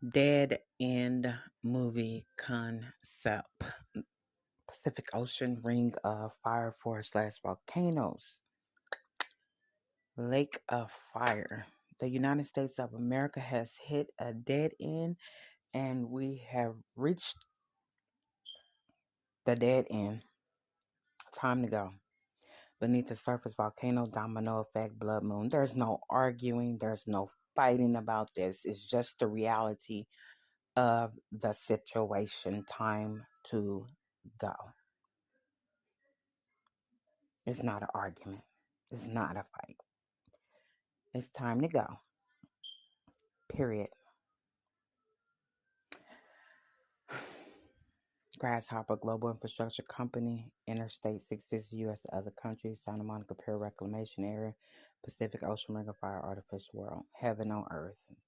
Dead End movie concept. Pacific Ocean ring of fire forest / volcanoes. Lake of Fire. The United States of America has hit a dead end, and we have reached the dead end. Time to go. Beneath the surface, volcano, domino effect, blood moon. There's no arguing, there's no fighting about this. It's just the reality of the situation. Time to go. It's not an argument. It's not a fight. It's time to go. Period. Grasshopper Global Infrastructure Company, Interstate 660 U.S. to other countries, Santa Monica Pier Reclamation Area, Pacific Ocean Ring of Fire, Artificial World, Heaven on Earth.